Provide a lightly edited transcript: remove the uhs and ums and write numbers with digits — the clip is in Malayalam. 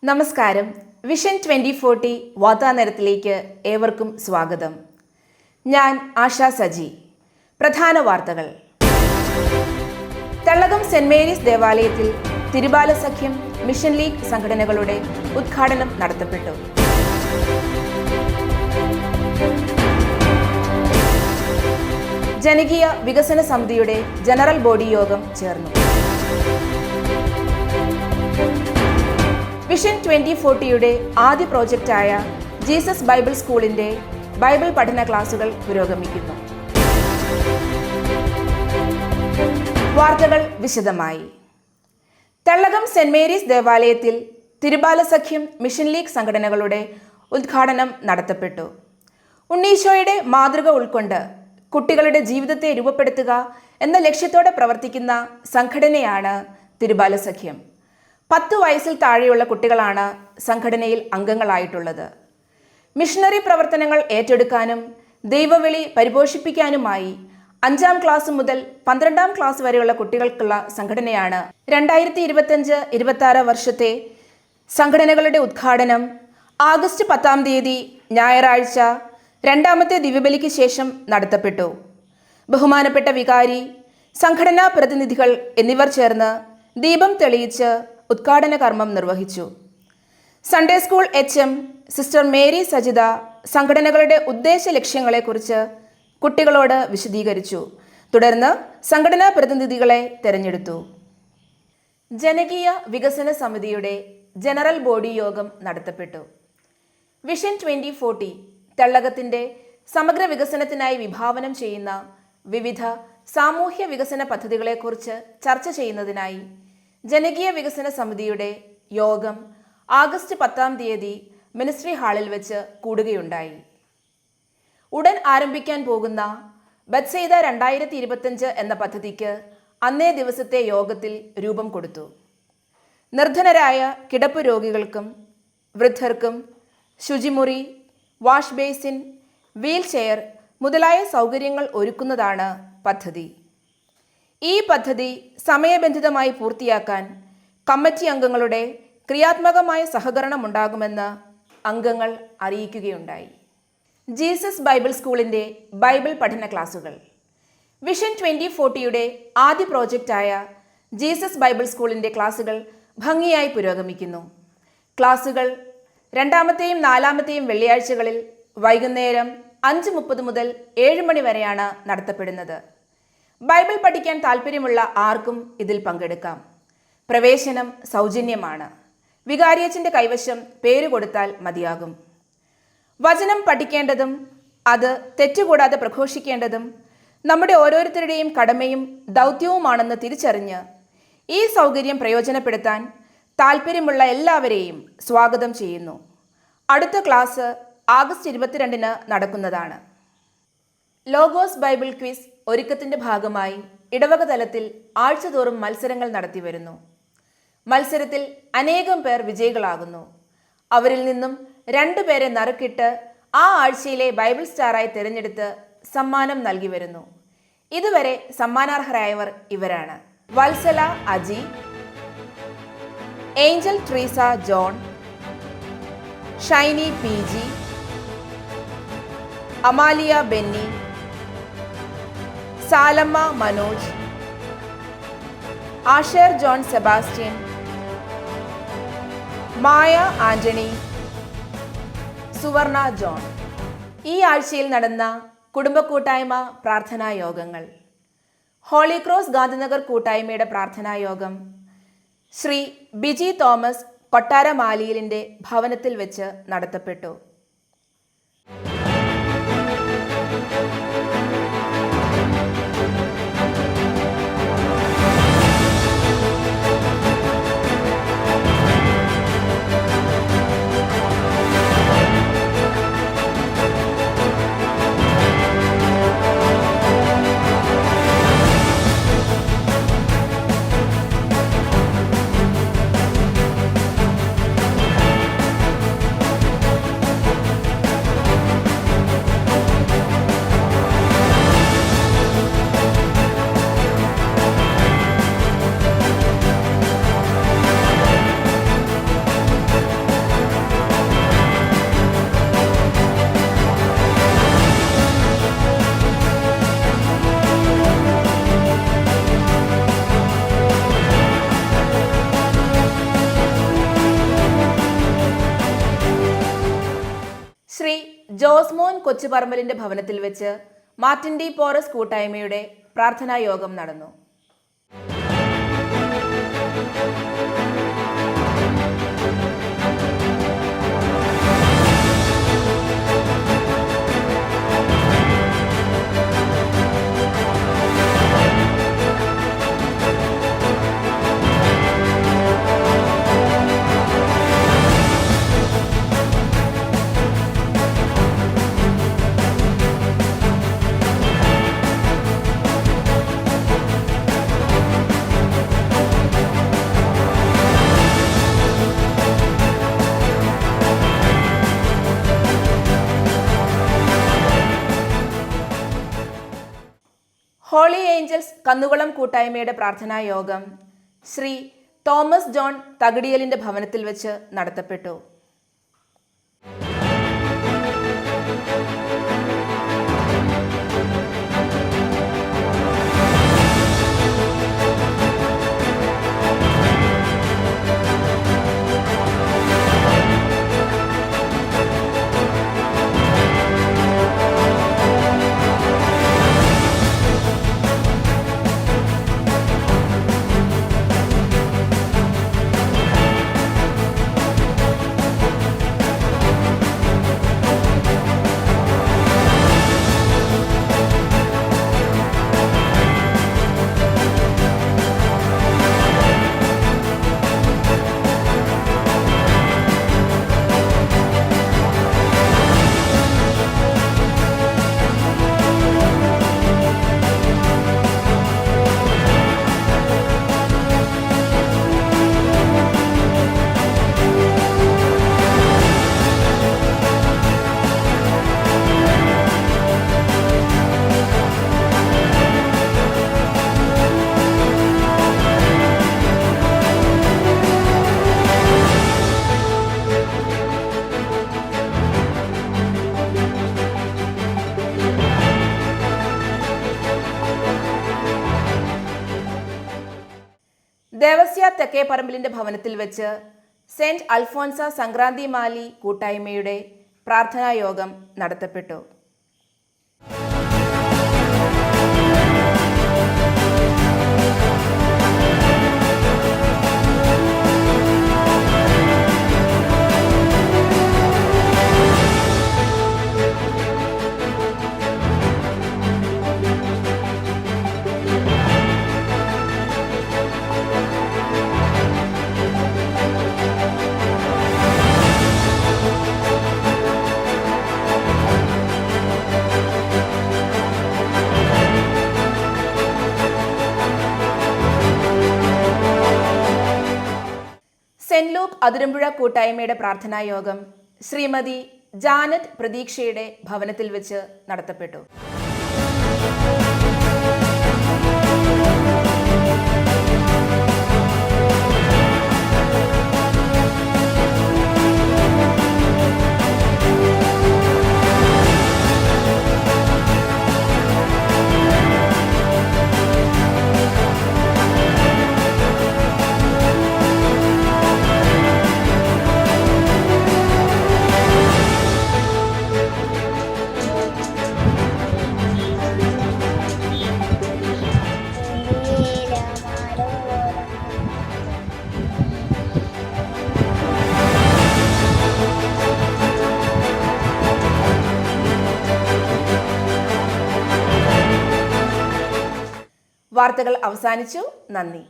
നമസ്കാരം. വിഷൻ 2040 വാർത്താനേരത്തിലേക്ക് ഏവർക്കും സ്വാഗതം. ഞാൻ ആശാ സജി. പ്രധാന വാർത്തകൾ. തള്ളകം സെന്റ് മേരീസ് ദേവാലയത്തിൽ തിരുബാല സഖ്യം മിഷൻ ലീഗ് സംഘടനകളുടെ ഉദ്ഘാടനം നടത്തപ്പെട്ടു. ജനകീയ വികസന സമിതിയുടെ ജനറൽ ബോഡി യോഗം ചേർന്നു. വിഷൻ 2040യുടെ ആദ്യ പ്രോജക്റ്റായ ജീസസ് ബൈബിൾ സ്കൂളിന്റെ ബൈബിൾ പഠന ക്ലാസുകൾ പുരോഗമിക്കുന്നു. വാർത്തകൾ വിശദമായി. തള്ളകം സെന്റ് മേരീസ് ദേവാലയത്തിൽ തിരുബാല സഖ്യം മിഷൻ ലീഗ് സംഘടനകളുടെ ഉദ്ഘാടനം നടത്തപ്പെട്ടു. ഉണ്ണീശോയുടെ മാതൃക ഉൾക്കൊണ്ട് കുട്ടികളുടെ ജീവിതത്തെ രൂപപ്പെടുത്തുക എന്ന ലക്ഷ്യത്തോടെ പ്രവർത്തിക്കുന്ന സംഘടനയാണ് തിരുബാല സഖ്യം. 10 വയസ്സിൽ താഴെയുള്ള കുട്ടികളാണ് സംഘടനയിൽ അംഗങ്ങളായിട്ടുള്ളത്. മിഷണറി പ്രവർത്തനങ്ങൾ ഏറ്റെടുക്കാനും ദൈവവിളി പരിപോഷിപ്പിക്കാനുമായി 5ാം ക്ലാസ് മുതൽ 12ാം ക്ലാസ് വരെയുള്ള കുട്ടികൾക്കുള്ള സംഘടനയാണ്. 2025-26 വർഷത്തെ സംഘടനകളുടെ ഉദ്ഘാടനം ആഗസ്റ്റ് 10-ാം തീയതി ഞായറാഴ്ച 2ാമത്തെ ദിവ്യബലിക്ക് ശേഷം നടത്തപ്പെട്ടു. ബഹുമാനപ്പെട്ട വികാരി, സംഘടനാ പ്രതിനിധികൾ എന്നിവർ ചേർന്ന് ദീപം തെളിയിച്ച് ഉദ്ഘാടന കർമ്മം നിർവഹിച്ചു. Sunday school HM sister Mary Sajitha സംഘടനകളുടെ ഉദ്ദേശ ലക്ഷ്യങ്ങളെക്കുറിച്ച് കുട്ടികളോട് വിശദീകരിച്ചു. തുടർന്ന് സംഘടനാ പ്രതിനിധികളെ തെരഞ്ഞെടുത്തു. ജനകീയ വികസന സമിതിയുടെ ജനറൽ ബോഡി യോഗം നടത്തപ്പെട്ടു. വിഷൻ 2040 തള്ളകത്തിന്റെ സമഗ്ര വികസനത്തിനായി വിഭാവനം ചെയ്യുന്ന വിവിധ സാമൂഹ്യ വികസന പദ്ധതികളെക്കുറിച്ച് ചർച്ച ചെയ്യുന്നതിനായി ജനകീയ വികസന സമിതിയുടെ യോഗം ആഗസ്റ്റ് 10-ാം തീയതി മിനിസ്ട്രി ഹാളിൽ വെച്ച് കൂടുകയുണ്ടായി. ഉടൻ ആരംഭിക്കാൻ പോകുന്ന ബത്സൈദ 2025 എന്ന പദ്ധതിക്ക് അന്നേ ദിവസത്തെ യോഗത്തിൽ രൂപം കൊടുത്തു. നിർധനരായ കിടപ്പ് രോഗികൾക്കും വൃദ്ധർക്കും ശുചിമുറി, വാഷ് ബേസിൻ, വീൽ ചെയർ മുതലായ സൗകര്യങ്ങൾ ഒരുക്കുന്നതാണ് പദ്ധതി. ഈ പദ്ധതി സമയബന്ധിതമായി പൂർത്തിയാക്കാൻ കമ്മിറ്റി അംഗങ്ങളുടെ ക്രിയാത്മകമായ സഹകരണമുണ്ടാകുമെന്ന് അംഗങ്ങൾ അറിയിക്കുകയുണ്ടായി. ജീസസ് ബൈബിൾ സ്കൂളിന്റെ ബൈബിൾ പഠന ക്ലാസുകൾ. വിഷൻ 2040യുടെ ആദ്യ പ്രോജക്റ്റായ ജീസസ് ബൈബിൾ സ്കൂളിന്റെ ക്ലാസുകൾ ഭംഗിയായി പുരോഗമിക്കുന്നു. ക്ലാസുകൾ 2ാമത്തെയും 4ാമത്തെയും വെള്ളിയാഴ്ചകളിൽ വൈകുന്നേരം 5:30 മുതൽ 7 മണി വരെയാണ് നടത്തപ്പെടുന്നത്. ബൈബിൾ പഠിക്കാൻ താല്പര്യമുള്ള ആർക്കും ഇതിൽ പങ്കെടുക്കാം. പ്രവേശനം സൗജന്യമാണ്. വികാരിയച്ചൻ്റെ കൈവശം പേര് കൊടുത്താൽ മതിയാകും. വചനം പഠിക്കേണ്ടതും അത് തെറ്റുകൂടാതെ പ്രഘോഷിക്കേണ്ടതും നമ്മുടെ ഓരോരുത്തരുടെയും കടമയും ദൗത്യവുമാണെന്ന് തിരിച്ചറിഞ്ഞ് ഈ സൗകര്യം പ്രയോജനപ്പെടുത്താൻ താല്പര്യമുള്ള എല്ലാവരെയും സ്വാഗതം ചെയ്യുന്നു. അടുത്ത ക്ലാസ് ആഗസ്റ്റ് 22-ന് നടക്കുന്നതാണ്. ലോഗോസ് ബൈബിൾ ക്വിസ് ഒരുക്കത്തിന്റെ ഭാഗമായി ഇടവക തലത്തിൽ ആഴ്ചതോറും മത്സരങ്ങൾ നടത്തിവരുന്നു. മത്സരത്തിൽ അനേകം പേർ വിജയികളാകുന്നു. അവരിൽ നിന്നും 2 പേരെ നറുക്കിട്ട് ആ ആഴ്ചയിലെ ബൈബിൾ സ്റ്റാറായി തിരഞ്ഞെടുത്ത് സമ്മാനം നൽകി വരുന്നു. ഇതുവരെ സമ്മാനാർഹരായവർ ഇവരാണ്: Vatsala Aji, Angel Treesa John, Shiny PG, Amalia Benny, Salamma Manoj, Asher John Sebastian, Maya Antony, Suvarna John. ഈ ആഴ്ചയിൽ നടന്ന കുടുംബ കൂട്ടായ്മ പ്രാർത്ഥനാ യോഗങ്ങൾ. ഹോളി ക്രോസ് ഗാന്ധിനഗർ കൂട്ടായ്മയുടെ പ്രാർത്ഥനാ യോഗം ശ്രീ ബിജി തോമസ് കൊട്ടാരമാലിയിലിൻ്റെ ഭവനത്തിൽ വെച്ച് നടത്തപ്പെട്ടു. കൊച്ചുപറമ്പലിന്റെ ഭവനത്തിൽ വെച്ച് മാർട്ടിൻ ഡി പോറസ് കൂട്ടായ്മയുടെ പ്രാർത്ഥനാ യോഗം നടന്നു. ഹോളി ഏഞ്ചൽസ് കന്നുകുളം കൂട്ടായ്മയുടെ പ്രാർത്ഥനാ യോഗം ശ്രീ തോമസ് ജോൺ തകടിയലിന്റെ ഭവനത്തിൽ വെച്ച് നടത്തപ്പെട്ടു. ദേവസ്യ തെക്കേപ്പറമ്പിലിന്റെ ഭവനത്തിൽ വെച്ച് സെന്റ് അൽഫോൻസ സംക്രാന്തി മാലി കൂട്ടായ്മയുടെ പ്രാർത്ഥനാ യോഗം നടത്തപ്പെട്ടു. സെന്റ് ലൂക്ക് അതിരമ്പുഴ കൂട്ടായ്മയുടെ പ്രാർത്ഥനാ യോഗം ശ്രീമതി ജാനറ്റ് പ്രതീക്ഷയുടെ ഭവനത്തിൽ വെച്ച് നടത്തപ്പെട്ടു. വാർത്തകൾ അവസാനിച്ചു. നന്ദി.